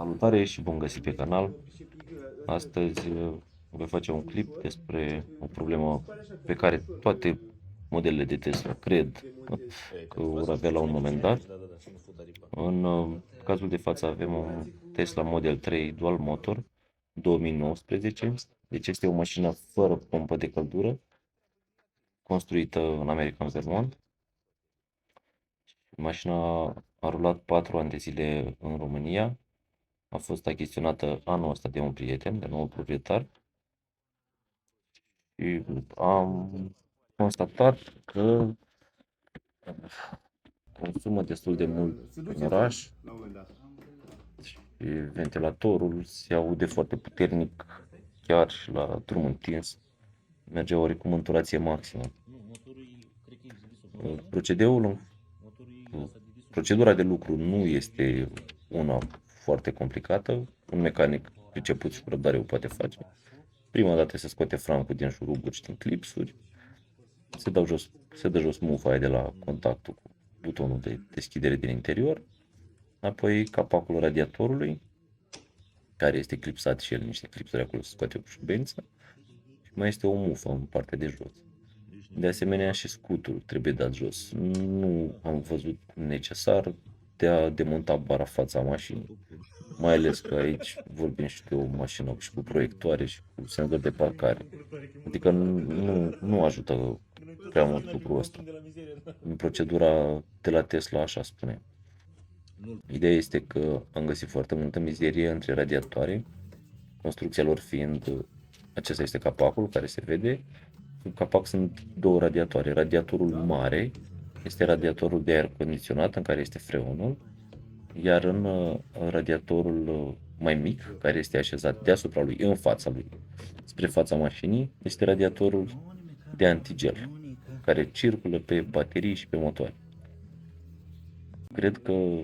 Salutare și bun găsit pe canal. Astăzi voi face un clip despre o problemă pe care toate modelele de Tesla cred că vor avea la un moment dat. În cazul de față avem un Tesla Model 3 Dual Motor 2019. Deci este o mașină fără pompă de căldură, construită în America, în Vermont. Mașina a rulat 4 ani de zile în România. A fost achiziționată anul ăsta de un prieten, de nou proprietar, și am constatat că consumă destul de mult în oraș și ventilatorul se aude foarte puternic, chiar și la drum întins, merge oarecum în turație maximă. Procedura de lucru nu este una foarte complicată, un mecanic priceput și cu răbdare o poate face. Prima dată se scoate francul din șuruburi și din clipsuri, se dă jos mufa aia de la contactul cu butonul de deschidere din interior, apoi capacul radiatorului, care este clipsat și el niște clipsuri acolo, se scoate o șubență și mai este o mufă în partea de jos. De asemenea și scutul trebuie dat jos. Nu am văzut necesar de a demonta bara fața mașinii. Mai ales că aici vorbim și de o mașină și cu proiectoare și cu senzor de parcare. Adică nu ajută prea mult lucrul ăsta. În procedura de la Tesla așa spune. Ideea este că am găsit foarte multă mizerie între radiatoare, construcția lor fiind, acesta este capacul care se vede. În capac sunt două radiatoare. Radiatorul mare este radiatorul de aer condiționat în care este freonul, iar în radiatorul mai mic, care este așezat deasupra lui, în fața lui, spre fața mașinii, este radiatorul de antigel, care circulă pe baterii și pe motoare. Cred că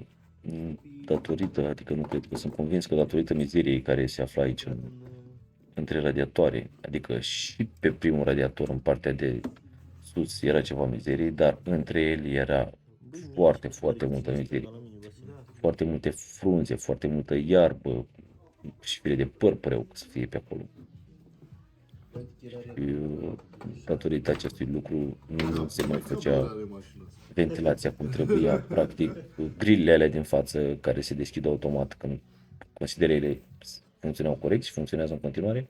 sunt convins că datorită mizeriei care se află aici între radiatoare, adică și pe primul radiator în partea de sus era ceva mizerie, dar între ele era foarte, foarte multă mizerie. Foarte multe frunze, foarte multă iarbă și fire de păr păreau să fie pe acolo. Și datorită acestui lucru nu se mai făcea ventilația cum trebuia. Practic, grilele alea din față care se deschid automat când considerele funcționau corect și funcționează în continuare.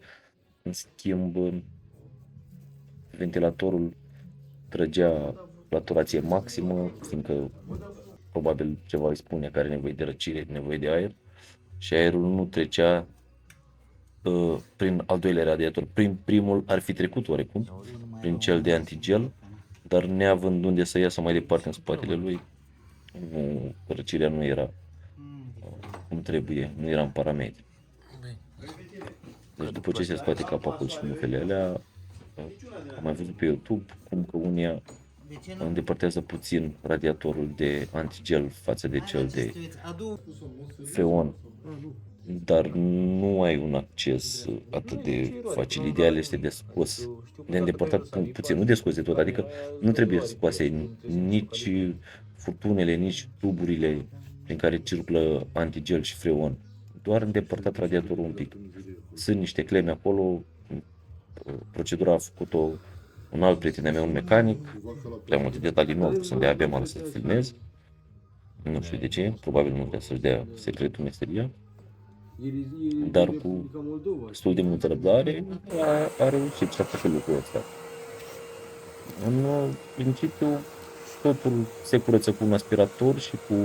În schimb, ventilatorul trăgea la turație maximă, fiindcă probabil ceva îi spune că are nevoie de răcire, nevoie de aer, și aerul nu trecea prin al doilea radiator. Prin primul ar fi trecut oarecum, prin cel de antigel, dar neavând unde să iasă mai departe în spatele lui, răcirea nu era cum trebuie, nu era în parametri. Deci după ce se scoate capacul și mufele alea, am mai văzut pe YouTube cum că unii îndepărtează puțin radiatorul de antigel față de cel de freon, dar nu ai un acces atât de facil. Ideal este de scos, de îndepărtat puțin, nu de scos de tot, adică nu trebuie scoase nici furtunele, nici tuburile prin care circulă antigel și freon, doar îndepărtat radiatorul un pic. Sunt niște cleme acolo, procedura a făcut-o un alt prieten de meu, un mecanic, prea multe detalii nu au pus de abia m-am să filmez, nu știu de ce, probabil nu vrea să-și dea secretul meseria, dar cu destul de multă răbdare a reușit să facă lucrul ăsta. În principiu, totul se curăță cu un aspirator și cu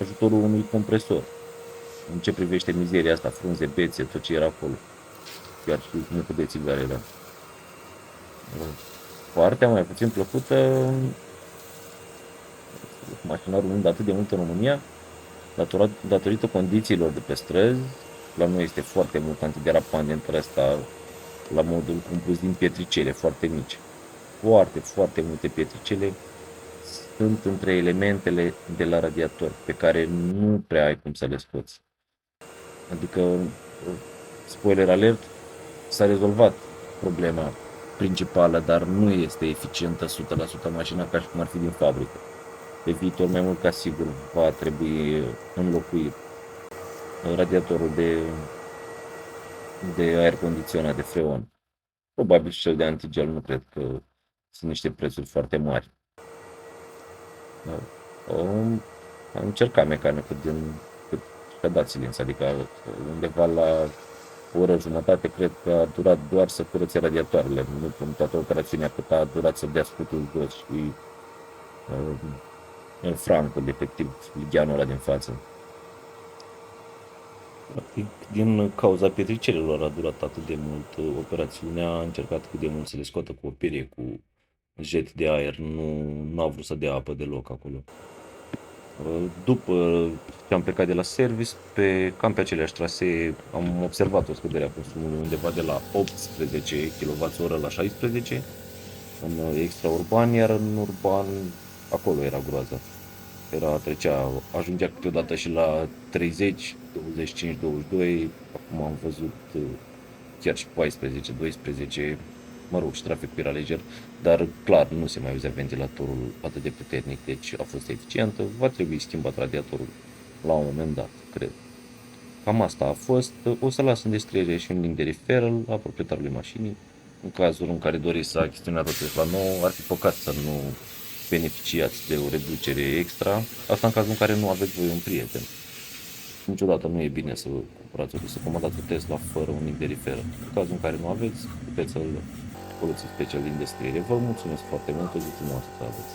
ajutorul unui compresor. În ce privește mizeria asta, frunze, bețe, tot ce era acolo, chiar și multe de țigare era. Partea mai puțin plăcută, mașina rulând atât de mult în România, datorită condițiilor de pe străzi. La noi este foarte mult antiderapant dintre asta, la modul compus din pietricele foarte mici. Foarte, foarte multe pietricele sunt între elementele de la radiator, pe care nu prea ai cum să le scoți. Adică, spoiler alert, s-a rezolvat problema principală, dar nu este eficientă 100% mașina ca și cum ar fi din fabrică. Pe viitor, mai mult ca sigur, va trebui înlocuit. radiatorul de aer condiționat, de freon. Probabil și cel de antigel, nu cred că sunt niște prețuri foarte mari. Da. Am încercat mecanicul din Dați-Lins, adică undeva la o oră jumătate, cred că a durat doar să curățe radiatoarele, nu prin toată operațiunea cât a durat să dea scutul jos și francul, efectiv, ligheanul ăla din față. Practic, din cauza pietricelelor a durat atât de mult operațiunea, a încercat cât de mult să le scoată cu o perie, cu jet de aer, nu a vrut să dea apă deloc acolo. După ce am plecat de la service, cam pe aceleași trasee am observat o scădere a consumului undeva de la 18 kWh la 16 în extraurban, iar în urban acolo era groaza. Ajungea câteodată și la 30, 25, 22, acum am văzut chiar și 14, 12, mă rog, și traficul era lejer, dar clar nu se mai auzea ventilatorul atât de puternic, deci a fost eficientă, va trebui schimbat radiatorul la un moment dat, cred. Cam asta a fost, o să las în descriere și un link de referral a proprietarului mașinii, în cazul în care doriți să achiziționați o Tesla nouă, ar fi păcat să nu beneficiați de o reducere extra, asta în cazul în care nu aveți voi un prieten. Niciodată nu e bine să să comandați o Tesla fără un link de referral. În cazul în care nu aveți, puteți să-l folosiți pe cel din descriere. Vă mulțumesc foarte mult, o zi frumoasă să aveți.